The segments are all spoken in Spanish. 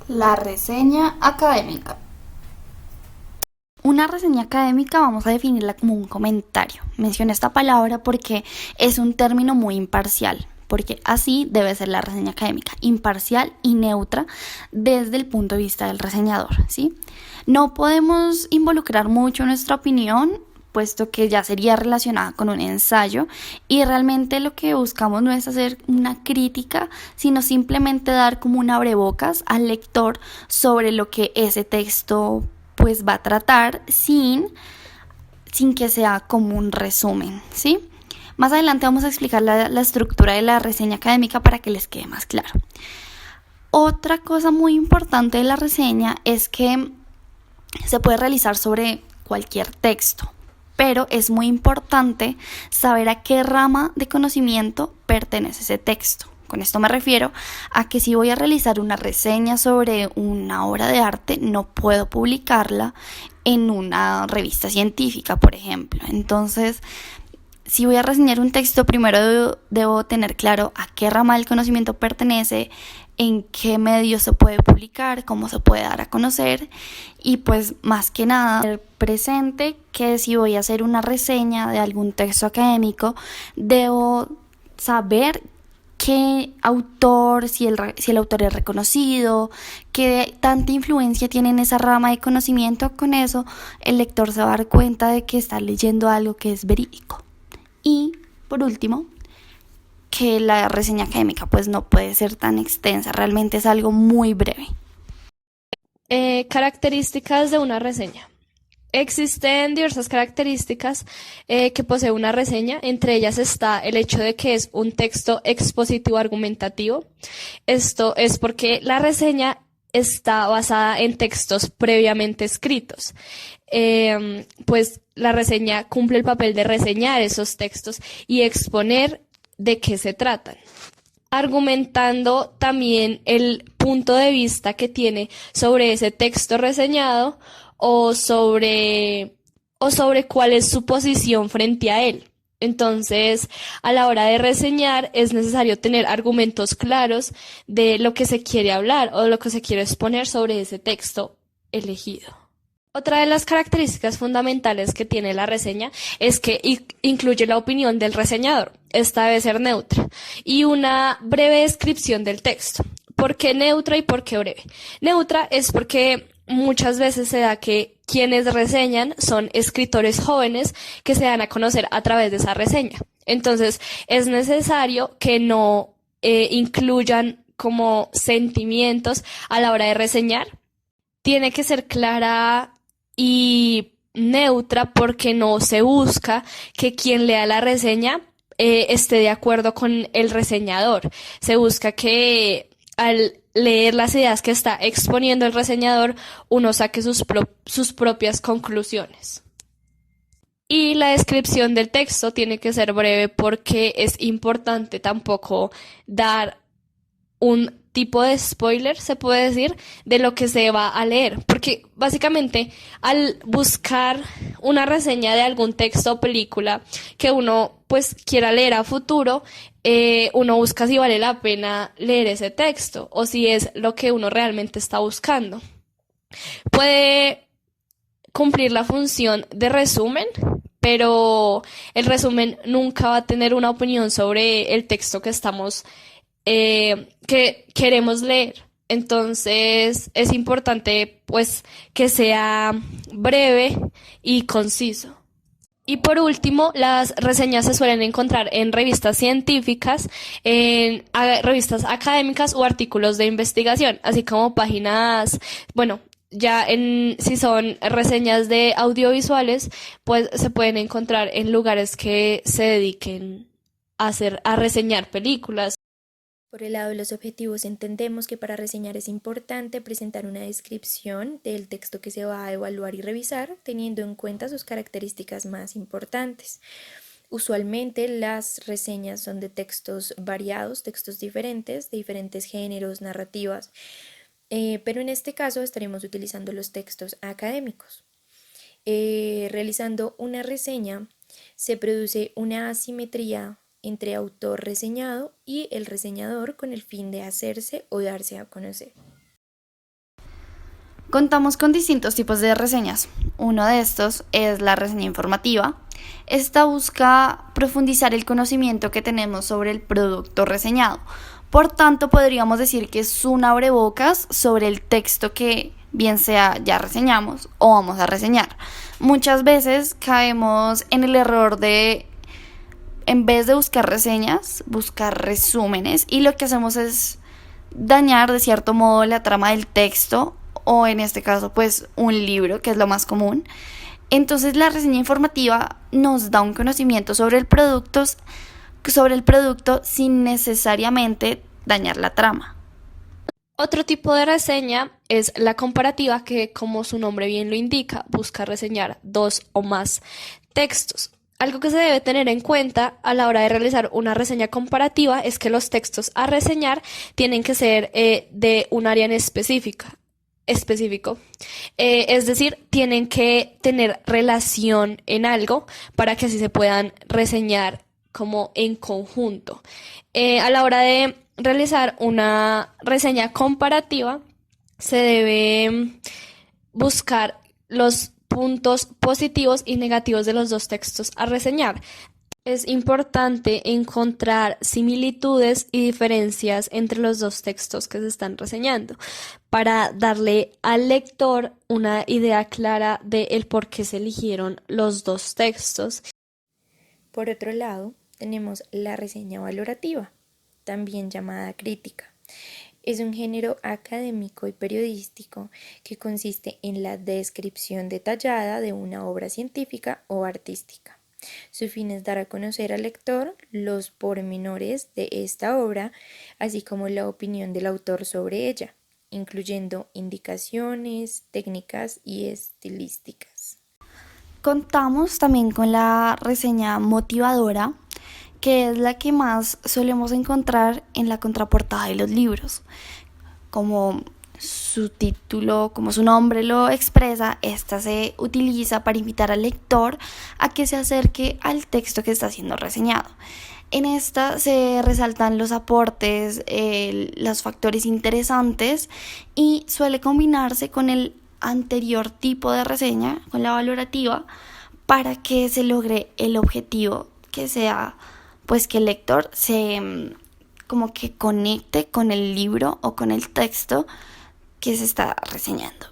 La reseña académica. Una reseña académica vamos a definirla como un comentario. Menciono esta palabra porque es un término muy imparcial, porque así debe ser la reseña académica, imparcial y neutra desde el punto de vista del reseñador, ¿sí? No podemos involucrar mucho nuestra opinión, puesto que ya sería relacionada con un ensayo y realmente lo que buscamos no es hacer una crítica, sino simplemente dar como un abrebocas al lector sobre lo que ese texto pues va a tratar sin que sea como un resumen, ¿sí? Más adelante vamos a explicar la estructura de la reseña académica para que les quede más claro. Otra cosa muy importante de la reseña es que se puede realizar sobre cualquier texto, pero es muy importante saber a qué rama de conocimiento pertenece ese texto. Con esto me refiero a que si voy a realizar una reseña sobre una obra de arte, no puedo publicarla en una revista científica, por ejemplo. Entonces, si voy a reseñar un texto, primero debo tener claro a qué rama del conocimiento pertenece, en qué medio se puede publicar, cómo se puede dar a conocer y pues más que nada tener presente que si voy a hacer una reseña de algún texto académico, debo saber qué autor, si el autor es reconocido, qué tanta influencia tiene en esa rama de conocimiento. Con eso el lector se va a dar cuenta de que está leyendo algo que es verídico. Y por último, que la reseña académica pues no puede ser tan extensa, realmente es algo muy breve. Características de una reseña. Existen diversas características que posee una reseña. Entre ellas está el hecho de que es un texto expositivo argumentativo. Esto es porque la reseña está basada en textos previamente escritos. Pues la reseña cumple el papel de reseñar esos textos y exponer de qué se tratan, argumentando también el punto de vista que tiene sobre ese texto reseñado o sobre cuál es su posición frente a él. Entonces, a la hora de reseñar es necesario tener argumentos claros de lo que se quiere hablar o lo que se quiere exponer sobre ese texto elegido. Otra de las características fundamentales que tiene la reseña es que incluye la opinión del reseñador. Esta debe ser neutra y una breve descripción del texto. ¿Por qué neutra y por qué breve? Neutra es porque muchas veces se da que quienes reseñan son escritores jóvenes que se dan a conocer a través de esa reseña. Entonces es necesario que no incluyan como sentimientos a la hora de reseñar. Tiene que ser clara y neutra porque no se busca que quien lea la reseña esté de acuerdo con el reseñador. Se busca que al leer las ideas que está exponiendo el reseñador, uno saque sus propias conclusiones. Y la descripción del texto tiene que ser breve porque es importante tampoco dar un tipo de spoiler, se puede decir, de lo que se va a leer. Porque básicamente al buscar una reseña de algún texto o película que uno pues quiera leer a futuro, uno busca si vale la pena leer ese texto o si es lo que uno realmente está buscando. Puede cumplir la función de resumen, pero el resumen nunca va a tener una opinión sobre el texto que queremos leer. Entonces es importante pues que sea breve y conciso. Y por último, las reseñas se suelen encontrar en revistas científicas, en revistas académicas o artículos de investigación, así como páginas, bueno, si son reseñas de audiovisuales, pues se pueden encontrar en lugares que se dediquen a reseñar películas. Por el lado de los objetivos, entendemos que para reseñar es importante presentar una descripción del texto que se va a evaluar y revisar, teniendo en cuenta sus características más importantes. Usualmente las reseñas son de textos variados, textos diferentes, de diferentes géneros, narrativas, pero en este caso estaremos utilizando los textos académicos. Realizando una reseña se produce una asimetría entre autor reseñado y el reseñador con el fin de hacerse o darse a conocer. Contamos con distintos tipos de reseñas. Uno de estos es la reseña informativa. Esta busca profundizar el conocimiento que tenemos sobre el producto reseñado. Por tanto, podríamos decir que es un abrebocas sobre el texto que bien sea ya reseñamos o vamos a reseñar. Muchas veces caemos en el error de, en vez de buscar reseñas, buscar resúmenes, y lo que hacemos es dañar de cierto modo la trama del texto, o en este caso pues un libro, que es lo más común. Entonces la reseña informativa nos da un conocimiento sobre el producto sin necesariamente dañar la trama. Otro tipo de reseña es la comparativa, que, como su nombre bien lo indica, busca reseñar dos o más textos. Algo que se debe tener en cuenta a la hora de realizar una reseña comparativa es que los textos a reseñar tienen que ser de un área en específico. Es decir, tienen que tener relación en algo para que así se puedan reseñar como en conjunto. A la hora de realizar una reseña comparativa, se debe buscar los puntos positivos y negativos de los dos textos a reseñar. Es importante encontrar similitudes y diferencias entre los dos textos que se están reseñando para darle al lector una idea clara de el por qué se eligieron los dos textos. Por otro lado, tenemos la reseña valorativa, también llamada crítica. Es un género académico y periodístico que consiste en la descripción detallada de una obra científica o artística. Su fin es dar a conocer al lector los pormenores de esta obra, así como la opinión del autor sobre ella, incluyendo indicaciones, técnicas y estilísticas. Contamos también con la reseña motivadora, que es la que más solemos encontrar en la contraportada de los libros. Como su título, como su nombre lo expresa, esta se utiliza para invitar al lector a que se acerque al texto que está siendo reseñado. En esta se resaltan los aportes, los factores interesantes, y suele combinarse con el anterior tipo de reseña, con la valorativa, para que se logre el objetivo, que sea pues que el lector se como que conecte con el libro o con el texto que se está reseñando.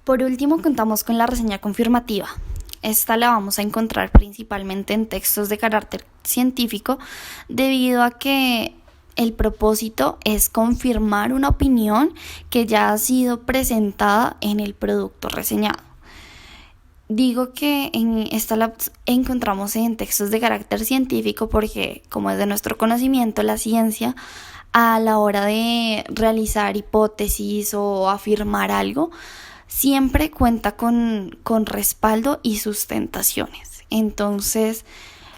Por último, contamos con la reseña confirmativa. Esta la vamos a encontrar principalmente en textos de carácter científico, debido a que el propósito es confirmar una opinión que ya ha sido presentada en el producto reseñado. Digo que en esta la encontramos en textos de carácter científico porque, como es de nuestro conocimiento, la ciencia, a la hora de realizar hipótesis o afirmar algo, siempre cuenta con respaldo y sustentaciones. Entonces,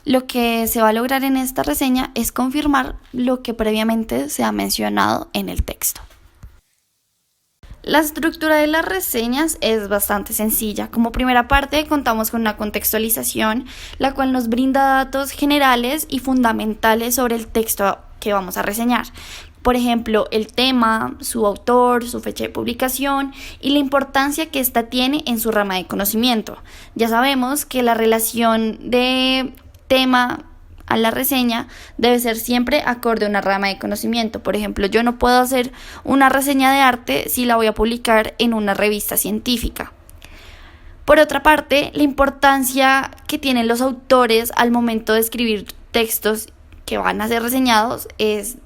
lo que se va a lograr en esta reseña es confirmar lo que previamente se ha mencionado en el texto. La estructura de las reseñas es bastante sencilla. Como primera parte, contamos con una contextualización, la cual nos brinda datos generales y fundamentales sobre el texto que vamos a reseñar. Por ejemplo, el tema, su autor, su fecha de publicación y la importancia que ésta tiene en su rama de conocimiento. Ya sabemos que la relación de tema a la reseña debe ser siempre acorde a una rama de conocimiento. Por ejemplo, yo no puedo hacer una reseña de arte si la voy a publicar en una revista científica. Por otra parte, la importancia que tienen los autores al momento de escribir textos que van a ser reseñados es,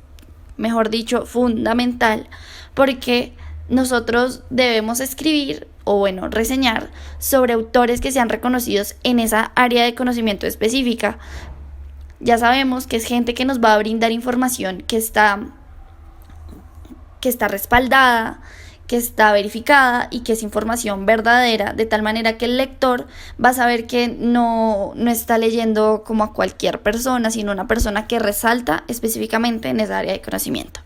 mejor dicho, fundamental, porque nosotros debemos escribir reseñar sobre autores que sean reconocidos en esa área de conocimiento específica. Ya sabemos que es gente que nos va a brindar información que está respaldada, que está verificada y que es información verdadera, de tal manera que el lector va a saber que no está leyendo como a cualquier persona, sino una persona que resalta específicamente en esa área de conocimiento.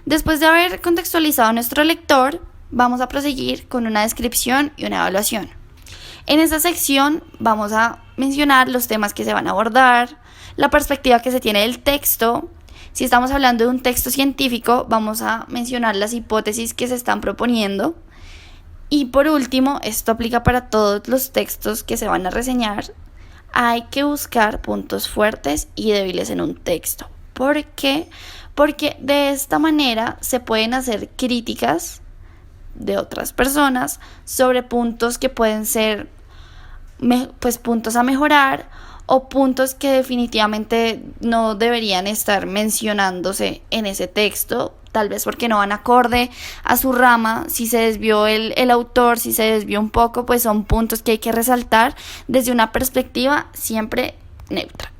Después de haber contextualizado a nuestro lector, vamos a proseguir con una descripción y una evaluación. En esta sección vamos a mencionar los temas que se van a abordar, la perspectiva que se tiene del texto, Si estamos hablando de un texto científico, vamos a mencionar las hipótesis que se están proponiendo. Y por último, esto aplica para todos los textos que se van a reseñar, hay que buscar puntos fuertes y débiles en un texto. ¿Por qué? Porque de esta manera se pueden hacer críticas de otras personas sobre puntos que pueden ser pues puntos a mejorar o puntos que definitivamente no deberían estar mencionándose en ese texto, tal vez porque no van acorde a su rama. Si se desvió el autor, si se desvió un poco, pues son puntos que hay que resaltar desde una perspectiva siempre neutra.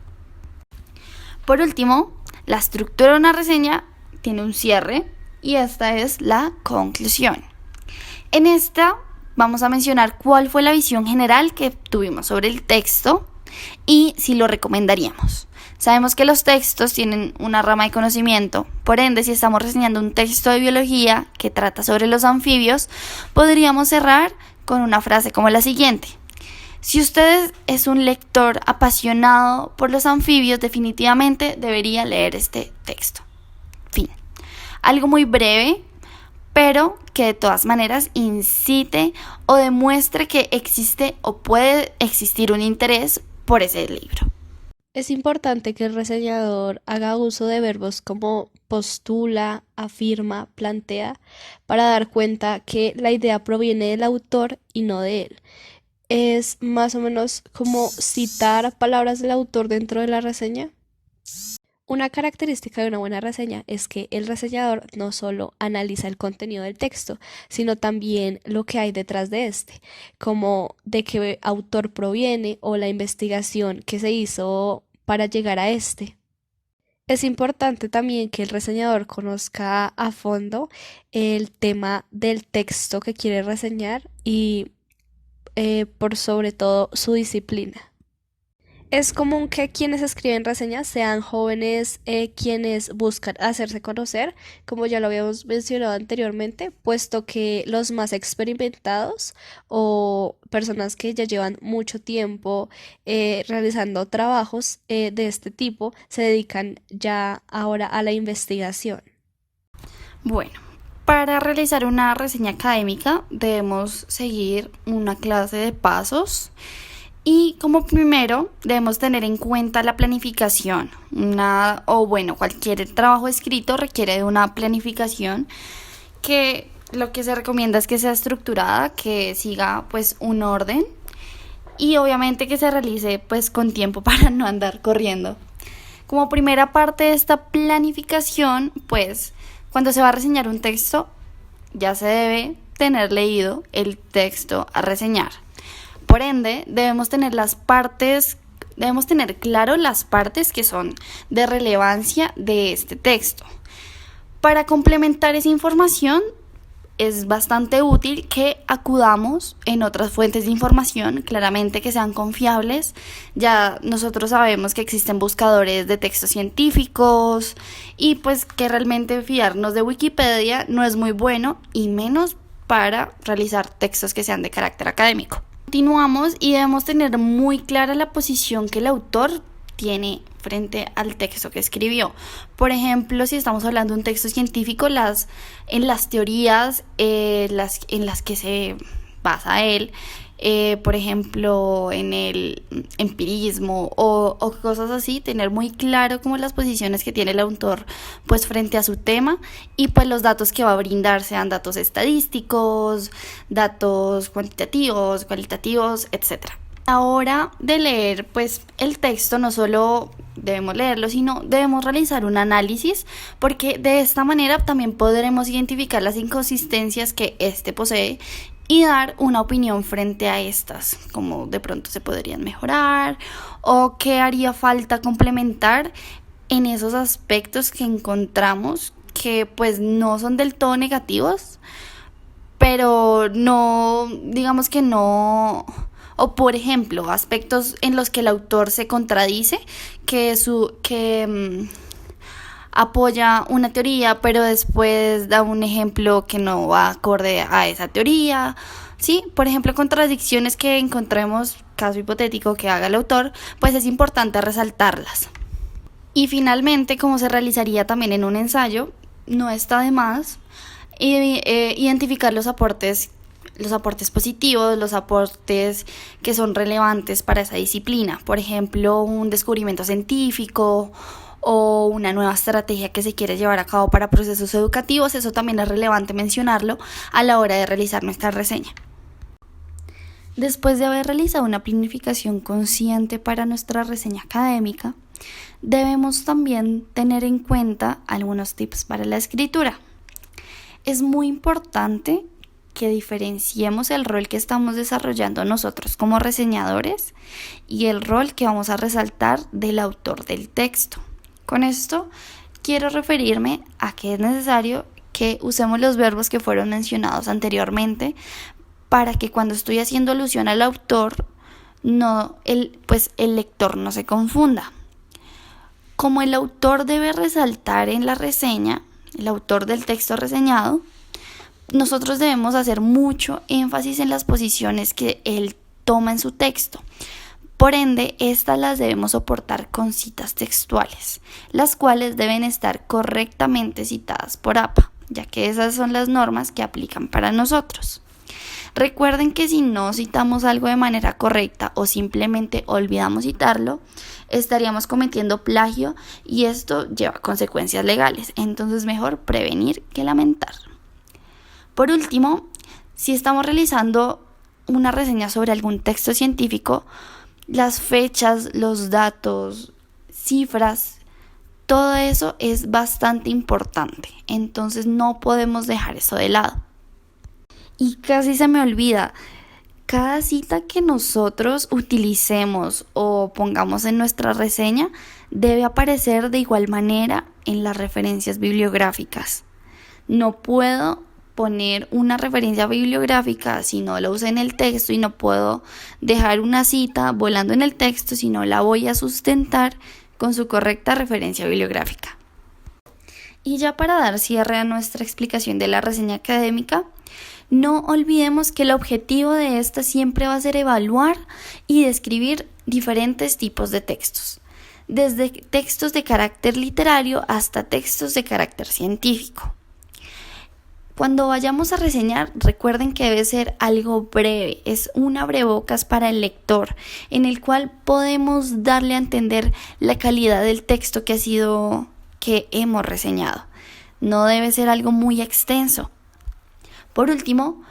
Por último, la estructura de una reseña tiene un cierre y esta es la conclusión. En esta vamos a mencionar cuál fue la visión general que tuvimos sobre el texto y si lo recomendaríamos. Sabemos que los textos tienen una rama de conocimiento, por ende, si estamos reseñando un texto de biología que trata sobre los anfibios, podríamos cerrar con una frase como la siguiente: si usted es un lector apasionado por los anfibios, definitivamente debería leer este texto. Fin. Algo muy breve, pero que de todas maneras incite o demuestre que existe o puede existir un interés por ese libro. Es importante que el reseñador haga uso de verbos como postula, afirma, plantea, para dar cuenta que la idea proviene del autor y no de él. Es más o menos como citar palabras del autor dentro de la reseña. Una característica de una buena reseña es que el reseñador no solo analiza el contenido del texto, sino también lo que hay detrás de este, como de qué autor proviene o la investigación que se hizo para llegar a este. Es importante también que el reseñador conozca a fondo el tema del texto que quiere reseñar y por sobre todo su disciplina. Es común que quienes escriben reseñas sean jóvenes quienes buscan hacerse conocer, como ya lo habíamos mencionado anteriormente, puesto que los más experimentados o personas que ya llevan mucho tiempo realizando trabajos de este tipo se dedican ya ahora a la investigación. Bueno, para realizar una reseña académica debemos seguir una clase de pasos. Y como primero debemos tener en cuenta la planificación. Cualquier trabajo escrito requiere de una planificación que lo que se recomienda es que sea estructurada, que siga pues un orden y obviamente que se realice pues con tiempo para no andar corriendo. Como primera parte de esta planificación, pues cuando se va a reseñar un texto ya se debe tener leído el texto a reseñar. Por ende, debemos tener claro las partes que son de relevancia de este texto. Para complementar esa información, es bastante útil que acudamos en otras fuentes de información, claramente que sean confiables. Ya nosotros sabemos que existen buscadores de textos científicos y pues que realmente fiarnos de Wikipedia no es muy bueno y menos para realizar textos que sean de carácter académico. Continuamos y debemos tener muy clara la posición que el autor tiene frente al texto que escribió. Por ejemplo, si estamos hablando de un texto científico, en las teorías en las que se basa él, por ejemplo, en el empirismo o cosas así, tener muy claro como las posiciones que tiene el autor pues frente a su tema y pues los datos que va a brindar sean datos estadísticos, datos cuantitativos, cualitativos, etc. A la hora de leer pues el texto no solo debemos leerlo, sino debemos realizar un análisis porque de esta manera también podremos identificar las inconsistencias que éste posee y dar una opinión frente a estas, como de pronto se podrían mejorar o qué haría falta complementar en esos aspectos que encontramos que pues no son del todo negativos, pero no, digamos que no, o por ejemplo, aspectos en los que el autor se contradice, que apoya una teoría, pero después da un ejemplo que no va acorde a esa teoría. Sí, por ejemplo, contradicciones que encontremos, caso hipotético que haga el autor, pues es importante resaltarlas. Y finalmente, como se realizaría también en un ensayo, no está de más identificar los aportes positivos, los aportes que son relevantes para esa disciplina. Por ejemplo, un descubrimiento científico o una nueva estrategia que se quiere llevar a cabo para procesos educativos. Eso también es relevante mencionarlo a la hora de realizar nuestra reseña. Después de haber realizado una planificación consciente para nuestra reseña académica, debemos también tener en cuenta algunos tips para la escritura. Es muy importante que diferenciemos el rol que estamos desarrollando nosotros como reseñadores y el rol que vamos a resaltar del autor del texto. Con esto quiero referirme a que es necesario que usemos los verbos que fueron mencionados anteriormente para que cuando estoy haciendo alusión al autor, el lector no se confunda. Como el autor debe resaltar en la reseña, el autor del texto reseñado, nosotros debemos hacer mucho énfasis en las posiciones que él toma en su texto. Por ende, estas las debemos soportar con citas textuales, las cuales deben estar correctamente citadas por APA, ya que esas son las normas que aplican para nosotros. Recuerden que si no citamos algo de manera correcta o simplemente olvidamos citarlo, estaríamos cometiendo plagio y esto lleva consecuencias legales. Entonces, mejor prevenir que lamentar. Por último, si estamos realizando una reseña sobre algún texto científico, las fechas, los datos, cifras, todo eso es bastante importante. Entonces, no podemos dejar eso de lado. Y casi se me olvida, cada cita que nosotros utilicemos o pongamos en nuestra reseña debe aparecer de igual manera en las referencias bibliográficas. No puedo poner una referencia bibliográfica si no la usé en el texto y no puedo dejar una cita volando en el texto si no la voy a sustentar con su correcta referencia bibliográfica. Y ya para dar cierre a nuestra explicación de la reseña académica, no olvidemos que el objetivo de esta siempre va a ser evaluar y describir diferentes tipos de textos, desde textos de carácter literario hasta textos de carácter científico. Cuando vayamos a reseñar, recuerden que debe ser algo breve, es un abrebocas para el lector, en el cual podemos darle a entender la calidad del texto que hemos reseñado. No debe ser algo muy extenso. Por último,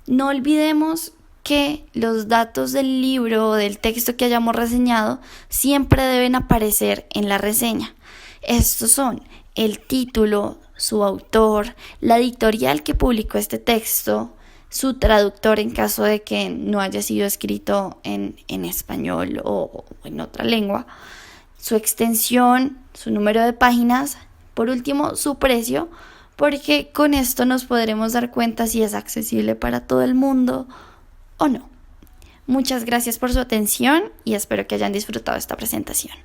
no olvidemos que los datos del libro o del texto que hayamos reseñado siempre deben aparecer en la reseña. Estos son el título, su autor, la editorial que publicó este texto, su traductor en caso de que no haya sido escrito en español o en otra lengua, su extensión, su número de páginas, por último su precio, porque con esto nos podremos dar cuenta si es accesible para todo el mundo o no. Muchas gracias por su atención y espero que hayan disfrutado esta presentación.